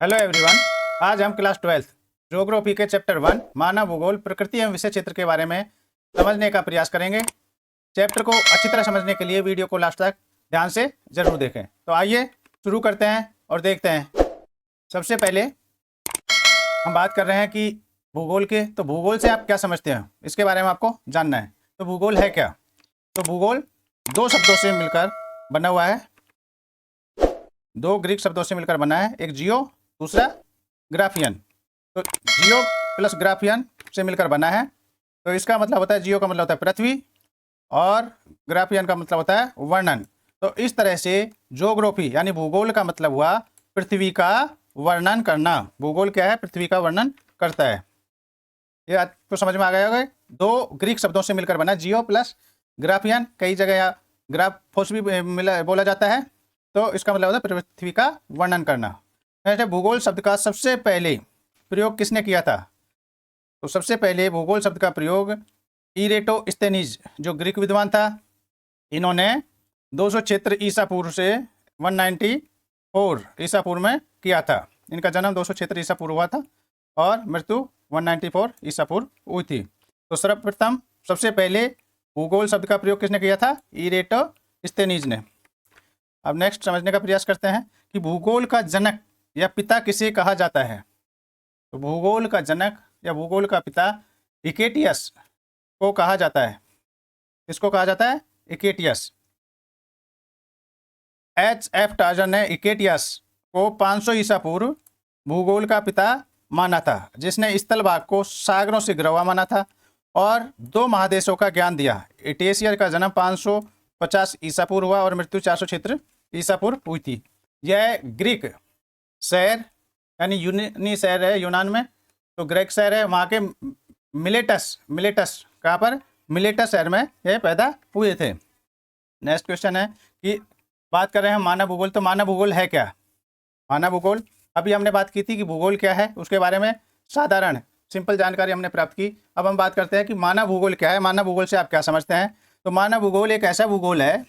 Hello everyone. आज हम class 12 geography के चैप्टर 1 मानव भूगोल प्रकृति एवं विषय क्षेत्र के बारे में समझने का प्रयास करेंगे। चैप्टर को अच्छी तरह समझने के लिए वीडियो को लास्ट तक ध्यान से जरूर देखें। तो आइए शुरू करते हैं और देखते हैं। सबसे पहले हम बात कर रहे हैं कि भूगोल के, तो भूगोल से आप क्या समझते हैं इसके बारे में आपको जानना है। तो भूगोल है क्या? तो भूगोल दो शब्दों से मिलकर बना हुआ है, दो ग्रीक शब्दों से मिलकर बना है, एक जियो दूसरा ग्राफियन। तो जियो प्लस ग्राफियन से मिलकर बना है। तो इसका मतलब होता है, जियो का मतलब होता है पृथ्वी और ग्राफियन का मतलब होता है वर्णन। तो इस तरह से ज्योग्राफी यानी भूगोल का मतलब हुआ पृथ्वी का वर्णन करना। भूगोल क्या है? पृथ्वी का वर्णन करता है। ये आपको समझ में आ गया होगा। दो ग्रीक शब्दों से मिलकर बना, जियो प्लस ग्राफियन। कई जगह या ग्राफोस भी बोला जाता है। तो इसका मतलब होता है पृथ्वी का वर्णन करना। ऐसे भूगोल शब्द का सबसे पहले प्रयोग किसने किया था? तो सबसे पहले भूगोल शब्द का प्रयोग इरेटोस्थेनीज जो ग्रीक विद्वान था, इन्होंने 200 क्षेत्र ईसा पूर्व से 194 ईसा पूर्व में किया था। इनका जन्म 200 क्षेत्र ईसा पूर्व हुआ था और मृत्यु 194 ईसा पूर्व हुई थी। तो सर्वप्रथम सबसे पहले भूगोल शब्द का प्रयोग किसने किया था? इरेटोस्थेनीज ने। अब नेक्स्ट समझने का प्रयास करते हैं कि भूगोल का जनक या पिता किसे कहा जाता है। तो भूगोल का जनक या भूगोल का पिता इकेटियस को कहा जाता है। किसको कहा जाता है? इकेटियस। H.F. टार्जन ने इकेटियस को 500 ईसा पूर्व भूगोल का पिता माना था, जिसने स्थल भाग को सागरों से घिरा हुआ माना था और दो महादेशों का ज्ञान दिया। इटेशिया का जन्म 550 ईसा पूर्व हुआ और मृत्यु 400 क्षेत्र ईसा पूर्व हुई थी। यह ग्रीक शहर यानी यूनानी शहर है यूनान में, तो ग्रीक शहर है, वहाँ के मिलेटस कहाँ पर? मिलेटस शहर में ये पैदा हुए थे। नेक्स्ट क्वेश्चन है कि बात कर रहे हैं मानव भूगोल। तो मानव भूगोल है क्या? मानव भूगोल, अभी हमने बात की थी कि भूगोल क्या है, उसके बारे में साधारण सिंपल जानकारी हमने प्राप्त की। अब हम बात करते हैं कि मानव भूगोल क्या है, मानव भूगोल से आप क्या समझते हैं। तो मानव भूगोल एक ऐसा भूगोल है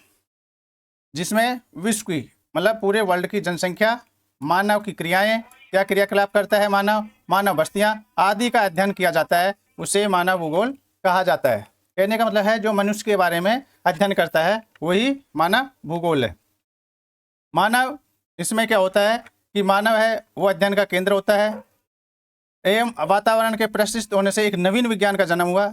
जिसमें विश्व की मतलब पूरे वर्ल्ड की जनसंख्या, मानव की क्रियाएं, क्या क्रियाकलाप करता है मानव बस्तियां आदि का अध्ययन किया जाता है, उसे मानव भूगोल कहा जाता है। कहने का मतलब है जो मनुष्य के बारे में अध्ययन करता है वही मानव भूगोल है। मानव, इसमें क्या होता है कि मानव है वो अध्ययन का केंद्र होता है एवं वातावरण के प्रशिष्ट होने से एक नवीन विज्ञान का जन्म हुआ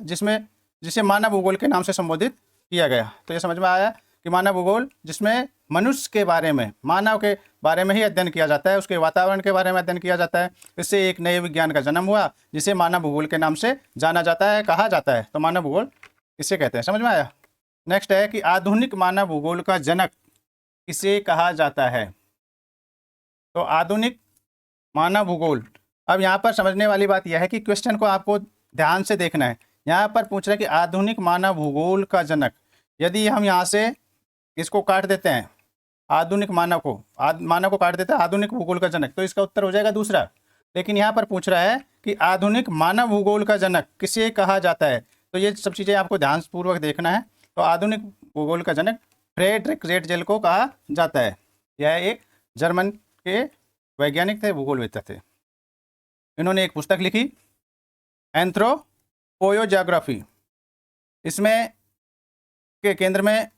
जिसे मानव भूगोल के नाम से संबोधित किया गया। तो ये समझ में आया कि मानव भूगोल जिसमें मनुष्य के बारे में, मानव के बारे में ही अध्ययन किया जाता है, उसके वातावरण के बारे में अध्ययन किया जाता है। इससे एक नए विज्ञान का जन्म हुआ जिसे मानव भूगोल के नाम से जाना जाता है, कहा जाता है। तो मानव भूगोल इसे कहते हैं। समझ में आया? नेक्स्ट है कि आधुनिक मानव भूगोल का जनक किसे कहा जाता है। तो आधुनिक मानव भूगोल, अब यहाँ पर समझने वाली बात यह है कि क्वेश्चन को आपको ध्यान से देखना है। यहाँ पर पूछ रहे हैं कि आधुनिक मानव भूगोल का जनक। यदि हम यहाँ से इसको काट देते हैं, आधुनिक मानव को काट देते हैं आधुनिक भूगोल का जनक, तो इसका उत्तर हो जाएगा दूसरा। लेकिन यहाँ पर पूछ रहा है कि आधुनिक मानव भूगोल का जनक किसे कहा जाता है। तो ये सब चीज़ें आपको ध्यानपूर्वक देखना है। तो आधुनिक भूगोल का जनक फ्रेडरिक रेटजेल को कहा जाता है। यह एक जर्मन के वैज्ञानिक थे, भूगोलवेत्ता थे। इन्होंने एक पुस्तक लिखी एंथ्रोपोयोजियोग्राफी। इसमें के केंद्र में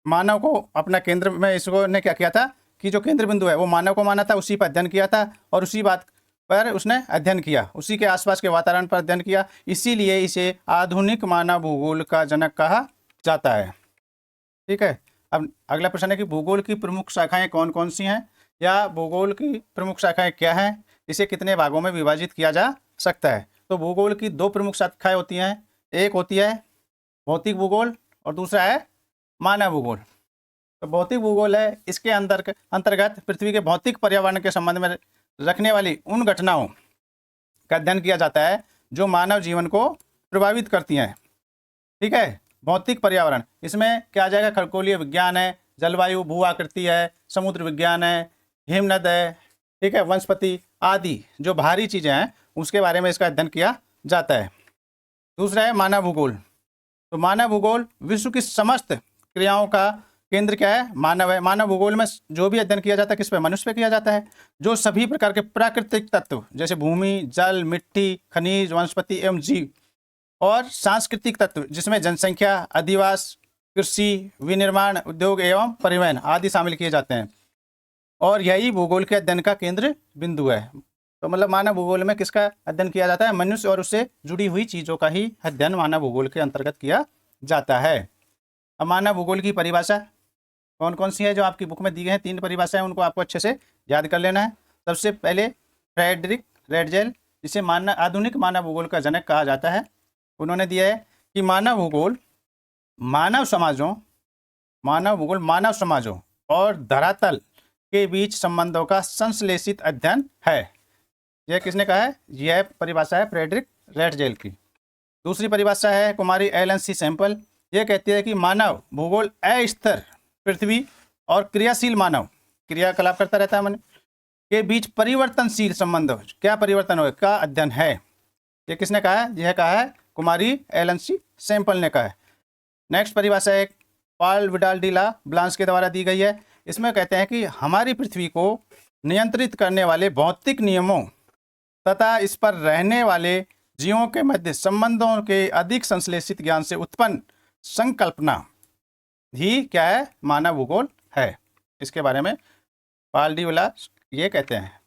मानव को अपना केंद्र में इसको ने क्या किया था कि जो केंद्र बिंदु है वो मानव को माना था, उसी पर अध्ययन किया था और उसी बात पर उसने अध्ययन किया, उसी के आसपास के वातावरण पर अध्ययन किया। इसीलिए इसे आधुनिक मानव भूगोल का जनक कहा जाता है। ठीक है। अब अगला प्रश्न है कि भूगोल की प्रमुख शाखाएं कौन कौन सी हैं, या भूगोल की प्रमुख शाखाएं क्या हैं, इसे कितने भागों में विभाजित किया जा सकता है। तो भूगोल की दो प्रमुख शाखाएं होती हैं, एक होती है भौतिक भूगोल और दूसरा है मानव भूगोल। तो भौतिक भूगोल है, इसके अंतर्गत पृथ्वी के भौतिक पर्यावरण के संबंध में रखने वाली उन घटनाओं का अध्ययन किया जाता है जो मानव जीवन को प्रभावित करती हैं। ठीक है। भौतिक पर्यावरण, इसमें क्या आ जाएगा? खगोलीय विज्ञान है, जलवायु, भू आकृति है, समुद्र विज्ञान है, हिमनद है, ठीक है, वनस्पति आदि जो भारी चीज़ें हैं उसके बारे में इसका अध्ययन किया जाता है। दूसरा है मानव भूगोल। तो मानव भूगोल विश्व की समस्त क्रियाओं का केंद्र क्या है? मानव है। मानव भूगोल में जो भी अध्ययन किया जाता है किस पे? मनुष्य पे किया जाता है। जो सभी प्रकार के प्राकृतिक तत्व जैसे भूमि, जल, मिट्टी, खनिज, वनस्पति एवं जीव और सांस्कृतिक तत्व जिसमें जनसंख्या, अधिवास, कृषि, विनिर्माण, उद्योग एवं परिवहन आदि शामिल किए जाते हैं और यही भूगोल के अध्ययन का केंद्र बिंदु है। तो मतलब मानव भूगोल में किसका अध्ययन किया जाता है? मनुष्य और उससे जुड़ी हुई चीज़ों का ही अध्ययन मानव भूगोल के अंतर्गत किया जाता है। अब मानव भूगोल की परिभाषा कौन कौन सी है जो आपकी बुक में दी गई है? 3 परिभाषाएं, उनको आपको अच्छे से याद कर लेना है। सबसे पहले फ्रेडरिक रेडजेल, जिसे आधुनिक मानव भूगोल का जनक कहा जाता है, उन्होंने दिया है कि मानव भूगोल मानव समाजों और धरातल के बीच संबंधों का संश्लेषित अध्ययन है। यह किसने कहा है? यह परिभाषा है फ्रेडरिक रेडजेल की। दूसरी परिभाषा है कुमारी एलन सी सैंपल। यह कहती है कि मानव भूगोल अस्थिर पृथ्वी और क्रियाशील मानव क्रियाकलाप करता रहता है मन के बीच परिवर्तनशील संबंध, क्या परिवर्तन हो का अध्ययन है। यह किसने कहा है? यह कहा है कुमारी एलन सी सैंपल ने कहा है। नेक्स्ट परिभाषा एक पॉल विडाल डी ला ब्लांस के द्वारा दी गई है। इसमें कहते हैं कि हमारी पृथ्वी को नियंत्रित करने वाले भौतिक नियमों तथा इस पर रहने वाले जीवों के मध्य संबंधों के अधिक संश्लेषित ज्ञान से उत्पन्न संकल्पना ही क्या है? मानव भूगोल है। इसके बारे में पॉल डी विलास ये कहते हैं।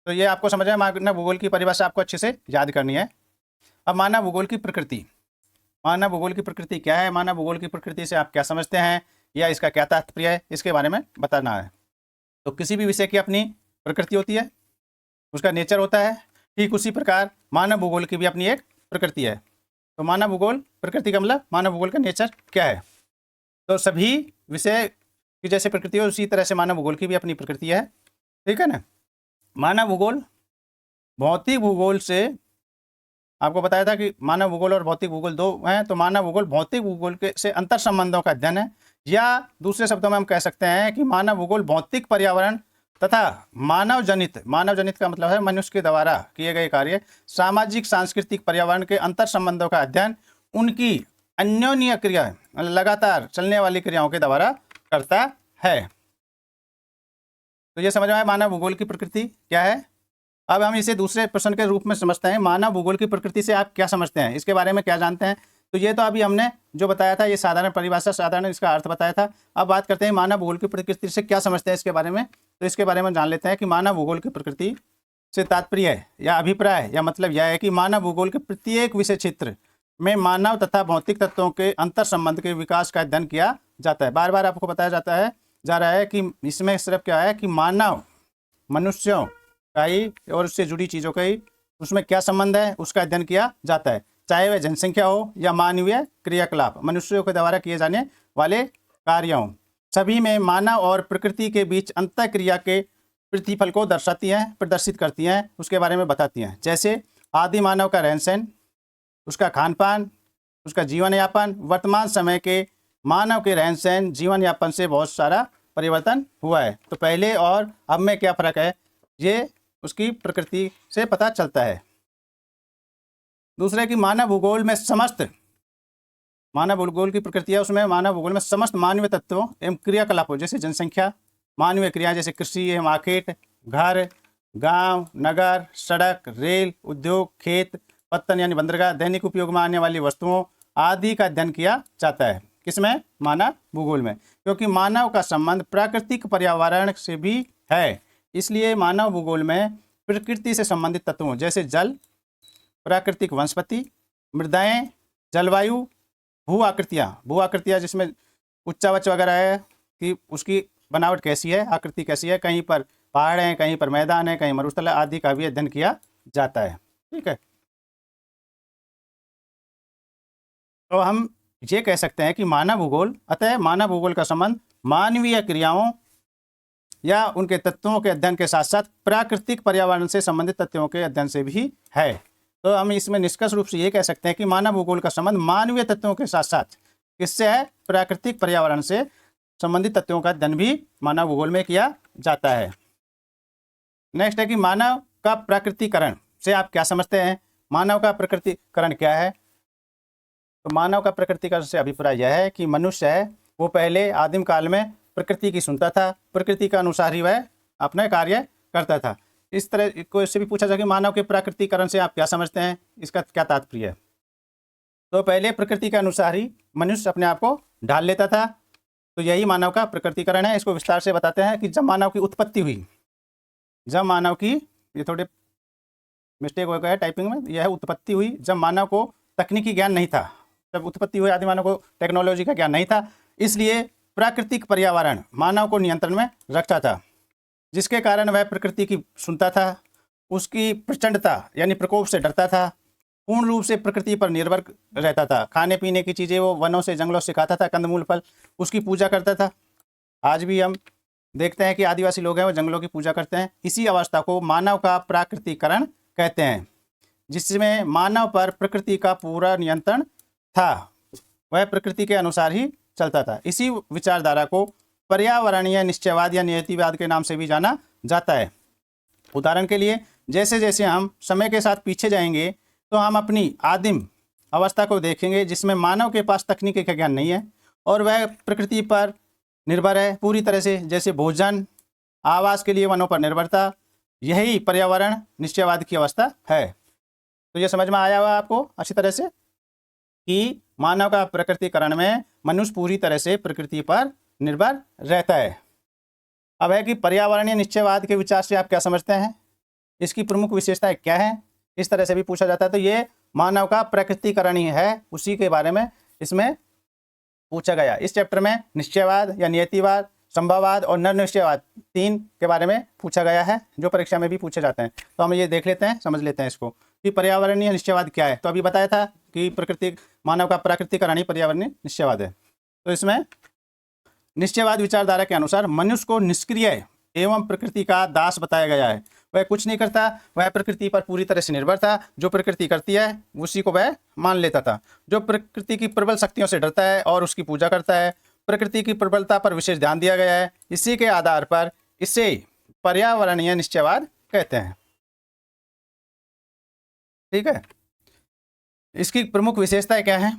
तो ये आपको समझ में, मानव भूगोल की परिभाषा आपको अच्छे से याद करनी है। अब मानव भूगोल की प्रकृति। मानव भूगोल की प्रकृति क्या है? मानव भूगोल की प्रकृति से आप क्या समझते हैं या इसका क्या तात्पर्य है, इसके बारे में बताना है। तो किसी भी विषय की अपनी प्रकृति होती है, उसका नेचर होता है। ठीक उसी प्रकार मानव भूगोल की भी अपनी एक प्रकृति है। तो मानव भूगोल प्रकृति का मतलब मानव भूगोल का नेचर क्या है। तो सभी विषय की जैसे प्रकृति हो उसी तरह से मानव भूगोल की भी अपनी प्रकृति है, ठीक है ना। मानव भूगोल भौतिक भूगोल से, आपको बताया था कि मानव भूगोल और भौतिक भूगोल दो हैं। तो मानव भूगोल भौतिक भूगोल के से अंतर संबंधों का अध्ययन है, या दूसरे शब्दों में हम कह सकते हैं कि मानव भूगोल भौतिक पर्यावरण तथा मानव जनित का मतलब है मनुष्य के द्वारा किए गए कार्य, सामाजिक सांस्कृतिक पर्यावरण के अंतर संबंधों का अध्ययन उनकी अन्योन्य क्रिया लगातार चलने वाली क्रियाओं के द्वारा करता है। तो ये समझ में आया मानव भूगोल की प्रकृति क्या है। अब हम इसे दूसरे प्रश्न के रूप में समझते हैं। मानव भूगोल की प्रकृति से आप क्या समझते हैं, इसके बारे में क्या जानते हैं। तो ये तो अभी हमने जो बताया था, ये साधारण परिभाषा, साधारण इसका अर्थ बताया था। अब बात करते हैं मानव भूगोल की प्रकृति से क्या समझते हैं इसके बारे में। तो इसके बारे में जान लेते हैं कि मानव भूगोल की प्रकृति से तात्पर्य या अभिप्राय या मतलब यह है कि मानव भूगोल के प्रत्येक विषय क्षेत्र में मानव तथा भौतिक तत्वों के अंतर संबंध के विकास का अध्ययन किया जाता है। बार बार आपको बताया जा रहा है कि इसमें सिर्फ क्या है कि मानव मनुष्यों का ही और उससे जुड़ी चीज़ों का ही उसमें क्या संबंध है उसका अध्ययन किया जाता है, चाहे वह जनसंख्या हो या मानवीय क्रियाकलाप, मनुष्यों के द्वारा किए जाने वाले कार्यों, सभी में मानव और प्रकृति के बीच अंतःक्रिया के प्रतिफल को प्रदर्शित करती हैं, उसके बारे में बताती हैं। जैसे आदि मानव का रहन सहन, उसका खान पान, उसका जीवन यापन, वर्तमान समय के मानव के रहन सहन जीवन यापन से बहुत सारा परिवर्तन हुआ है। तो पहले और अब में क्या फ़र्क है, ये उसकी प्रकृति से पता चलता है। दूसरे की मानव भूगोल में समस्त मानव भूगोल की प्रकृति है, उसमें मानव भूगोल में समस्त मानवीय तत्वों एवं क्रियाकलापों जैसे जनसंख्या, मानवीय क्रिया जैसे कृषि एवं मार्केट, घर, गांव, नगर, सड़क, रेल, उद्योग, खेत, पत्तन यानी बंदरगाह, दैनिक उपयोग में आने वाली वस्तुओं आदि का अध्ययन किया जाता है। किसमें? मानव भूगोल में, क्योंकि मानव का संबंध प्राकृतिक पर्यावरण से भी है। इसलिए मानव भूगोल में प्रकृति से संबंधित तत्वों जैसे जल, प्राकृतिक वनस्पति, मृदाएं, जलवायु, भू आकृतियाँ जिसमें उच्चावच वगैरह है कि उसकी बनावट कैसी है, आकृति कैसी है, कहीं पर पहाड़ हैं, कहीं पर मैदान है, कहीं मरुस्थल आदि का भी अध्ययन किया जाता है। ठीक है, तो हम ये कह सकते हैं कि मानव भूगोल का संबंध मानवीय क्रियाओं या उनके तत्वों के अध्ययन के साथ साथ प्राकृतिक पर्यावरण से संबंधित तत्वों के अध्ययन से भी है। तो हम इसमें निष्कर्ष रूप से ये कह सकते हैं कि मानव भूगोल का संबंध मानवीय तत्वों के साथ साथ किससे है? प्राकृतिक पर्यावरण से संबंधित तत्वों का अध्ययन भी मानव भूगोल में किया जाता है। नेक्स्ट है कि मानव का प्रकृतिकरण से आप क्या समझते हैं। मानव का प्रकृतिकरण क्या है? तो मानव का प्रकृतिकरण से अभिप्राय यह है कि मनुष्य है वो पहले आदिम काल में प्रकृति की सुनता था, प्रकृति के अनुसार ही वह अपने कार्य करता था। इस तरह को इससे भी पूछा जाए कि मानव के प्राकृतिकरण से आप क्या समझते हैं, इसका क्या तात्पर्य है। तो पहले प्रकृति के अनुसार ही मनुष्य अपने आप को ढाल लेता था, तो यही मानव का प्रकृतिकरण है। इसको विस्तार से बताते हैं कि जब मानव की उत्पत्ति हुई, जब मानव की, ये थोड़े मिस्टेक हो गया है टाइपिंग में, यह उत्पत्ति हुई जब मानव को तकनीकी ज्ञान नहीं था, जब उत्पत्ति हुई आदि मानव को टेक्नोलॉजी का ज्ञान नहीं था, इसलिए प्राकृतिक पर्यावरण मानव को नियंत्रण में रखता था, जिसके कारण वह प्रकृति की सुनता था, उसकी प्रचंडता यानी प्रकोप से डरता था, पूर्ण रूप से प्रकृति पर निर्भर रहता था। खाने पीने की चीज़ें वो वनों से जंगलों से खाता था, कंदमूल फल, उसकी पूजा करता था। आज भी हम देखते हैं कि आदिवासी लोग हैं वो जंगलों की पूजा करते हैं। इसी अवस्था को मानव का प्राकृतिकरण कहते हैं, जिसमें मानव पर प्रकृति का पूरा नियंत्रण था, वह प्रकृति के अनुसार ही चलता था। इसी विचारधारा को पर्यावरणीय निश्चयवाद या नियतिवाद के नाम से भी जाना जाता है। उदाहरण के लिए, जैसे जैसे हम समय के साथ पीछे जाएंगे तो हम अपनी आदिम अवस्था को देखेंगे, जिसमें मानव के पास तकनीकी का ज्ञान नहीं है और वह प्रकृति पर निर्भर है पूरी तरह से, जैसे भोजन, आवास के लिए वनों पर निर्भरता, यही पर्यावरण निश्चयवाद की अवस्था है। तो ये समझ में आया हुआ आपको अच्छी तरह से कि मानव का प्रकृतिकरण में मनुष्य पूरी तरह से प्रकृति पर निर्भर रहता है। अब है कि पर्यावरणीय निश्चयवाद के विचार से आप क्या समझते हैं, इसकी प्रमुख विशेषताएं क्या हैं, इस तरह से भी पूछा जाता है। तो ये मानव का प्रकृतिकरण ही है, उसी के बारे में इसमें पूछा गया। इस चैप्टर में निश्चयवाद या नियतिवाद, संभववाद और निर्निश्चयवाद 3 के बारे में पूछा गया है, जो परीक्षा में भी पूछे जाते हैं। तो हम ये देख लेते हैं, समझ लेते हैं इसको कि पर्यावरणीय निश्चयवाद क्या है। तो अभी बताया था कि प्रकृति मानव का प्राकृतिकरण ही पर्यावरणीय निश्चयवाद है। तो इसमें निश्चयवाद विचारधारा के अनुसार मनुष्य को निष्क्रिय एवं प्रकृति का दास बताया गया है। वह कुछ नहीं करता, वह प्रकृति पर पूरी तरह से निर्भर था, जो प्रकृति करती है उसी को वह मान लेता था। जो प्रकृति की प्रबल शक्तियों से डरता है और उसकी पूजा करता है, प्रकृति की प्रबलता पर विशेष ध्यान दिया गया है। इसी के आधार पर इसे पर्यावरणीय निश्चयवाद कहते हैं। ठीक है, इसकी प्रमुख विशेषताएं क्या है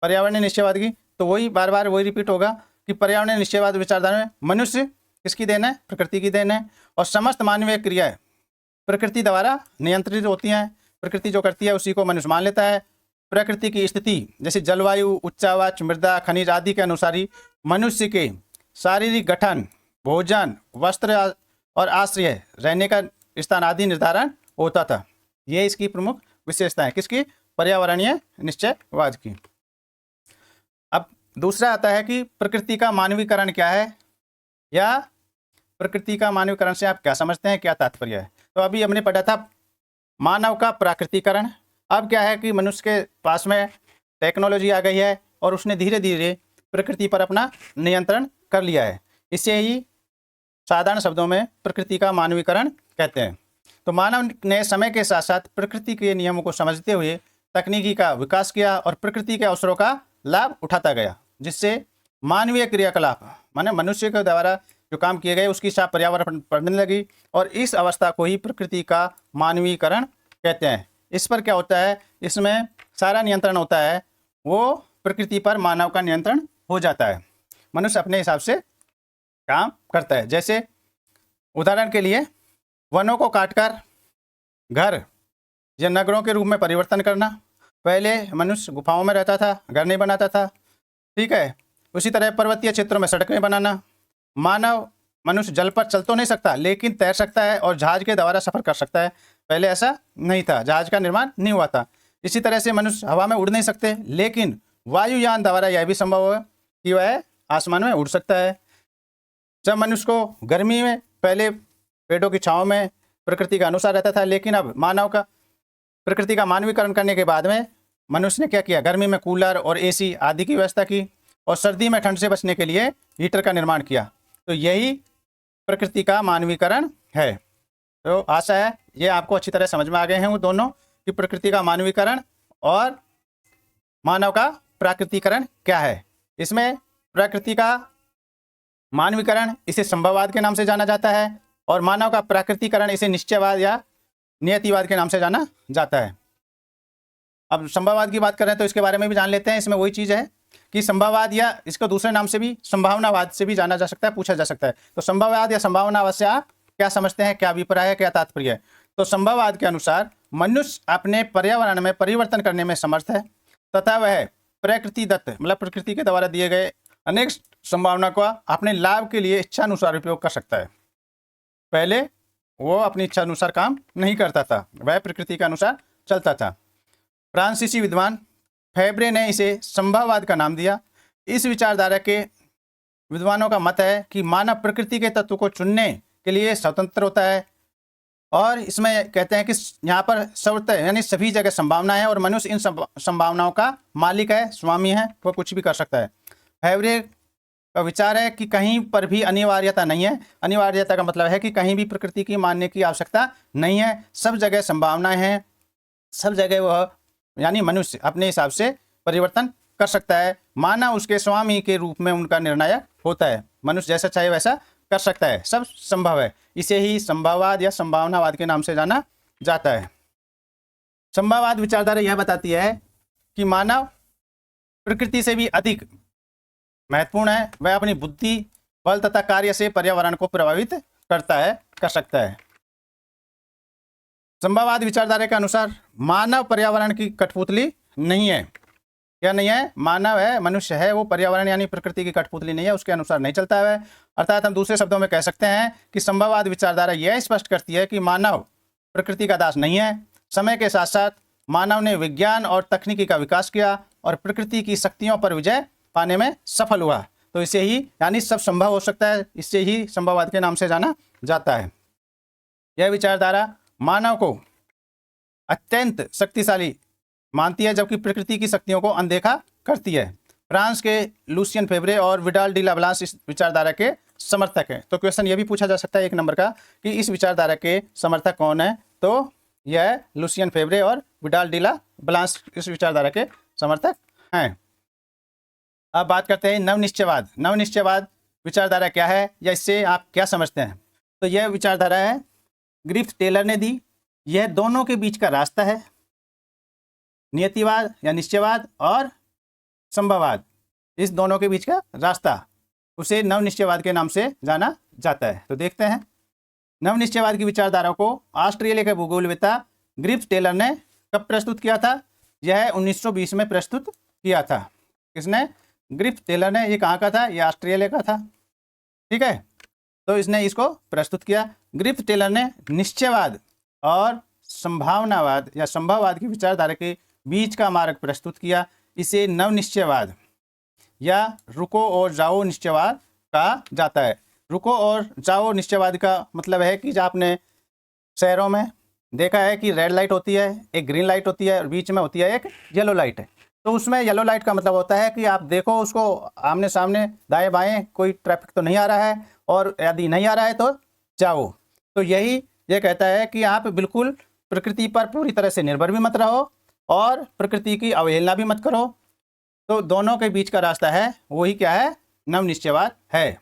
पर्यावरणीय निश्चयवाद की, तो वही बार बार वही रिपीट होगा कि पर्यावरणीय निश्चयवाद विचारधारा में मनुष्य किसकी देन है, प्रकृति की देन है, और समस्त मानवीय क्रियाएं प्रकृति द्वारा नियंत्रित होती हैं। प्रकृति जो करती है उसी को मनुष्य मान लेता है। प्रकृति की स्थिति जैसे जलवायु, उच्चावाच, मृदा, खनिज आदि के अनुसार ही मनुष्य के शारीरिक गठन, भोजन, वस्त्र और आश्रय, रहने का स्थान आदि निर्धारण होता था। ये इसकी प्रमुख विशेषता है किसकी, पर्यावरणीय निश्चयवाद की। अब दूसरा आता है कि प्रकृति का मानवीकरण क्या है, या प्रकृति का मानवीकरण से आप क्या समझते हैं, क्या तात्पर्य है। तो अभी हमने पढ़ा था मानव का प्राकृतिकरण। अब क्या है कि मनुष्य के पास में टेक्नोलॉजी आ गई है और उसने धीरे धीरे प्रकृति पर अपना नियंत्रण कर लिया है। इसे ही साधारण शब्दों में प्रकृति का मानवीकरण कहते हैं। तो मानव ने समय के साथ साथ प्रकृति के नियमों को समझते हुए तकनीकी का विकास किया और प्रकृति के अवसरों का लाभ उठाता गया, जिससे मानवीय क्रियाकलाप माने मनुष्य के द्वारा जो काम किए गए उसकी छाप पर्यावरण पर पड़ने लगी, और इस अवस्था को ही प्रकृति का मानवीकरण कहते हैं। इस पर क्या होता है, इसमें सारा नियंत्रण होता है, वो प्रकृति पर मानव का नियंत्रण हो जाता है, मनुष्य अपने हिसाब से काम करता है। जैसे उदाहरण के लिए वनों को काटकर घर या नगरों के रूप में परिवर्तन करना। पहले मनुष्य गुफाओं में रहता था, घर नहीं बनाता था, ठीक है। उसी तरह पर्वतीय क्षेत्रों में सड़कें बनाना। मनुष्य जल पर चल तो नहीं सकता लेकिन तैर सकता है और जहाज के द्वारा सफर कर सकता है। पहले ऐसा नहीं था, जहाज का निर्माण नहीं हुआ था। इसी तरह से मनुष्य हवा में उड़ नहीं सकते, लेकिन वायुयान द्वारा यह भी संभव है कि वह आसमान में उड़ सकता है। जब मनुष्य को गर्मी में पहले पेड़ों की छांव में प्रकृति का अनुसार रहता था, लेकिन अब मानव का प्रकृति का मानवीकरण करने के बाद में मनुष्य ने क्या किया, गर्मी में कूलर और एसी आदि की व्यवस्था की, और सर्दी में ठंड से बचने के लिए हीटर का निर्माण किया। तो यही प्रकृति का मानवीकरण है। तो आशा है ये आपको अच्छी तरह समझ में आ गए हैं वो दोनों, कि प्रकृति का मानवीकरण और मानव का प्राकृतिकरण क्या है। इसमें प्रकृति का मानवीकरण इसे संभववाद के नाम से जाना जाता है, और मानव का प्राकृतिकरण इसे निश्चयवाद या नियतिवाद के नाम से जाना जाता है। अब संभववाद की बात करें तो इसके बारे में भी जान लेते हैं। इसमें वही चीज़ है कि संभववाद या इसको दूसरे नाम से भी संभावनावाद से भी जाना जा सकता है, पूछा जा सकता है। तो संभववाद या संभावनावाद से आप क्या समझते हैं, क्या अभिप्राय है, क्या तात्पर्य है? तो संभववाद के अनुसार मनुष्य अपने पर्यावरण में परिवर्तन करने में समर्थ है तथा वह प्रकृति दत्त मतलब प्रकृति के द्वारा दिए गए अनेक संभावना का अपने लाभ के लिए इच्छानुसार उपयोग कर सकता है। पहले वो अपनी इच्छा अनुसार काम नहीं करता था, वह प्रकृति के अनुसार चलता था। फ्रांसीसी विद्वान फेब्रे ने इसे संभववाद का नाम दिया। इस विचारधारा के विद्वानों का मत है कि मानव प्रकृति के तत्व को चुनने के लिए स्वतंत्र होता है और इसमें कहते हैं कि यहाँ पर सर्वतः यानी सभी जगह संभावना है और मनुष्य इन संभावनाओं का मालिक है, स्वामी है, वो कुछ भी कर सकता है। फेब्रे का विचार है कि कहीं पर भी अनिवार्यता नहीं है। अनिवार्यता का मतलब है कि कहीं भी प्रकृति की मानने की आवश्यकता नहीं है, सब जगह संभावनाएं हैं, सब जगह वह यानी मनुष्य अपने हिसाब से परिवर्तन कर सकता है। मानव उसके स्वामी के रूप में उनका निर्णायक होता है, मनुष्य जैसा चाहे वैसा कर सकता है, सब संभव है। इसे ही संभववाद या संभावनावाद के नाम से जाना जाता है। संभववाद विचारधारा यह बताती है कि मानव प्रकृति से भी अधिक महत्वपूर्ण है, वह अपनी बुद्धि, बल तथा कार्य से पर्यावरण को प्रभावित करता है, कर सकता है। संभववाद विचारधारा के अनुसार मानव पर्यावरण की कठपुतली नहीं है। क्या नहीं है? मानव है, मनुष्य है, वो पर्यावरण यानी प्रकृति की कठपुतली नहीं है, उसके अनुसार नहीं चलता है। अर्थात हम दूसरे शब्दों में कह सकते हैं कि संभववाद विचारधारा यह स्पष्ट करती है कि मानव प्रकृति का दास नहीं है। समय के साथ साथ मानव ने विज्ञान और तकनीकी का विकास किया और प्रकृति की शक्तियों पर विजय पाने में सफल हुआ। तो इसे ही यानी सब संभव हो सकता है, इससे ही संभववाद के नाम से जाना जाता है। यह विचारधारा मानव को अत्यंत शक्तिशाली मानती है जबकि प्रकृति की शक्तियों को अनदेखा करती है। फ्रांस के लुसियन फेब्रे और विडाल डी लाब्लांस इस विचारधारा के समर्थक हैं। तो क्वेश्चन यह भी पूछा जा सकता है 1 नंबर का कि इस विचारधारा के समर्थक कौन है? तो यह लुसियन फेब्रे और विडाल डी लाब्लांस इस विचारधारा के समर्थक हैं। अब बात करते हैं नवनिश्चयवाद। नवनिश्चयवाद विचारधारा क्या है या इससे आप क्या समझते हैं? तो यह विचारधारा है ग्रिफ्थ टेलर ने दी। यह दोनों के बीच का रास्ता है, नियतिवाद या निश्चयवाद और संभववाद, इस दोनों के बीच का रास्ता, उसे नवनिश्चयवाद के नाम से जाना जाता है। तो देखते हैं नवनिश्चयवाद की विचारधारा को ऑस्ट्रेलिया के भूगोलवेत्ता ग्रिफ्थ टेलर ने कब प्रस्तुत किया था? यह 1920 में प्रस्तुत किया था। किसने? ग्रिफ्थ टेलर ने। ये कहाँ का था? ये ऑस्ट्रेलिया का था, ठीक है। तो इसने इसको प्रस्तुत किया। ग्रिफ्थ टेलर ने निश्चयवाद और संभावनावाद या संभववाद की विचारधारा के बीच का मार्ग प्रस्तुत किया। इसे नवनिश्चयवाद या रुको और जाओ निश्चयवाद कहा जाता है। रुको और जाओ निश्चयवाद का मतलब है कि जो आपने शहरों में देखा है कि रेड लाइट होती है, एक ग्रीन लाइट होती है और बीच में होती है एक येलो लाइट है। तो उसमें येलो लाइट का मतलब होता है कि आप देखो उसको आमने सामने, दाएं बाएं, कोई ट्रैफिक तो नहीं आ रहा है, और यदि नहीं आ रहा है तो जाओ। तो यही ये कहता है कि आप बिल्कुल प्रकृति पर पूरी तरह से निर्भर भी मत रहो और प्रकृति की अवहेलना भी मत करो। तो दोनों के बीच का रास्ता है, वही क्या है? नवनिश्चयवाद है।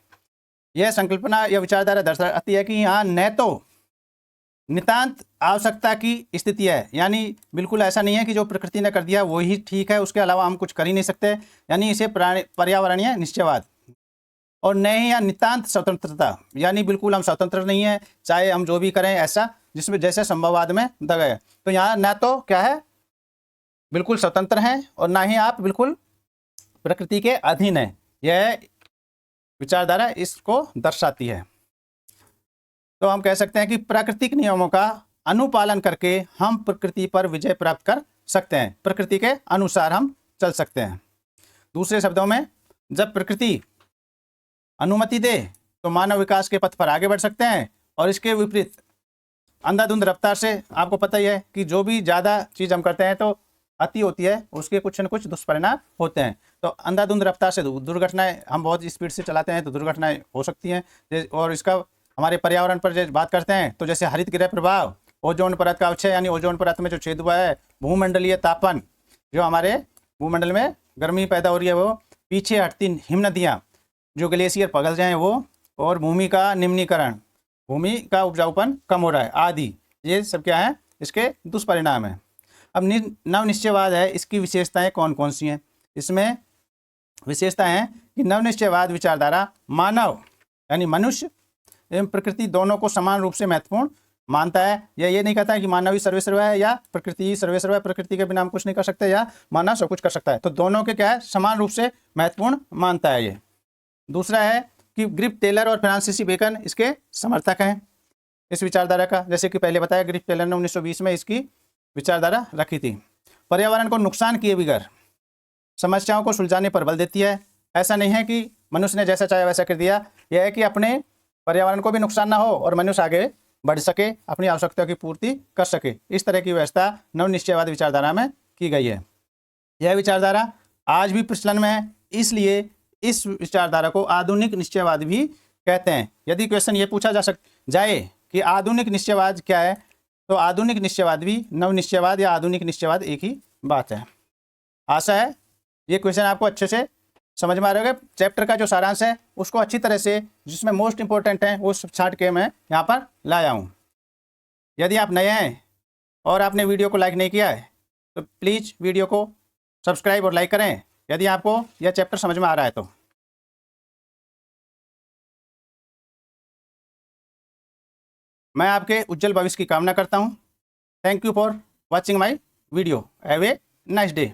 यह संकल्पना या विचारधारा दर्शाती है कि यहाँ न तो नितांत आवश्यकता की स्थिति है, यानी बिल्कुल ऐसा नहीं है कि जो प्रकृति ने कर दिया वही ठीक है, उसके अलावा हम कुछ कर ही नहीं सकते, यानी इसे पर्यावरणीय निश्चयवाद। और न ही या नितांत स्वतंत्रता, यानी बिल्कुल हम स्वतंत्र नहीं है, चाहे हम जो भी करें ऐसा, जिसमें जैसे संभववाद में दगा है। तो यहाँ ना तो क्या है बिल्कुल स्वतंत्र हैं और ना ही आप बिल्कुल प्रकृति के अधीन हैं। यह विचारधारा इसको दर्शाती है। तो हम कह सकते हैं कि प्राकृतिक नियमों का अनुपालन करके हम प्रकृति पर विजय प्राप्त कर सकते हैं, प्रकृति के अनुसार हम चल सकते हैं। दूसरे शब्दों में, जब प्रकृति अनुमति दे तो मानव विकास के पथ पर आगे बढ़ सकते हैं, और इसके विपरीत अंधाधुंध रफ्तार से, आपको पता ही है कि जो भी ज़्यादा चीज़ हम करते हैं तो अति होती है, उसके कुछ न कुछ दुष्परिणाम होते हैं। तो अंधाधुंध रफ्तार से दुर्घटनाएं, हम बहुत स्पीड से चलाते हैं तो दुर्घटनाएं हो सकती हैं। और इसका हमारे पर्यावरण पर जो बात करते हैं तो जैसे हरित गृह प्रभाव, ओजोन परत का अवक्षय, यानी ओजोन परत में जो छेद हुआ है, भूमंडलीय तापन, जो हमारे भूमंडल में गर्मी पैदा हो रही है वो, पीछे हटती हिमनदियाँ, जो ग्लेशियर पिघल जाएँ वो, और भूमि का निम्नीकरण, भूमि का उपजाऊपन कम हो रहा है आदि, ये सब क्या है? इसके दुष्परिणाम है। अब नवनिश्चयवाद है, इसकी विशेषताएं कौन कौन सी हैं? इसमें विशेषता है कि नवनिश्चयवाद विचारधारा मानव यानी मनुष्य एवं प्रकृति दोनों को समान रूप से महत्वपूर्ण मानता है। यह ये नहीं कहता है कि मानव ही सर्वेसर्व है या प्रकृति ही सर्वेसर्व है, प्रकृति के बिना हम कुछ नहीं कर सकते या मानव सब कुछ कर सकता है। तो दोनों के क्या है, समान रूप से महत्वपूर्ण मानता है ये। दूसरा है कि ग्रिफ टेलर और फ्रांसिस बेकन इसके समर्थक हैं इस विचारधारा का। जैसे कि पहले बताया, ग्रिफ टेलर ने 1920 में इसकी विचारधारा रखी थी। पर्यावरण को नुकसान किए बगैर समस्याओं को सुलझाने पर बल देती है। ऐसा नहीं है कि मनुष्य ने जैसा चाहे वैसा कर दिया, यह है कि अपने पर्यावरण को भी नुकसान ना हो और मनुष्य आगे बढ़ सके, अपनी आवश्यकताओं की पूर्ति कर सके। इस तरह की व्यवस्था नवनिश्चयवाद विचारधारा में की गई है। यह विचारधारा आज भी प्रचलन में है, इसलिए इस विचारधारा को आधुनिक निश्चयवाद भी कहते हैं। यदि क्वेश्चन ये पूछा जाए कि आधुनिक निश्चयवाद क्या है, तो आधुनिक निश्चयवाद भी नवनिश्चयवाद या आधुनिक निश्चयवाद एक ही बात है। आशा है ये क्वेश्चन आपको अच्छे से समझ में आ रहा होगा। चैप्टर का जो सारांश है उसको अच्छी तरह से, जिसमें मोस्ट इंपॉर्टेंट है वो छांट के मैं यहाँ पर लाया हूँ। यदि आप नए हैं और आपने वीडियो को लाइक नहीं किया है तो प्लीज़ वीडियो को सब्सक्राइब और लाइक करें यदि आपको यह चैप्टर समझ में आ रहा है तो। मैं आपके उज्जवल भविष्य की कामना करता हूँ। Thank you for watching my video. Have a nice day.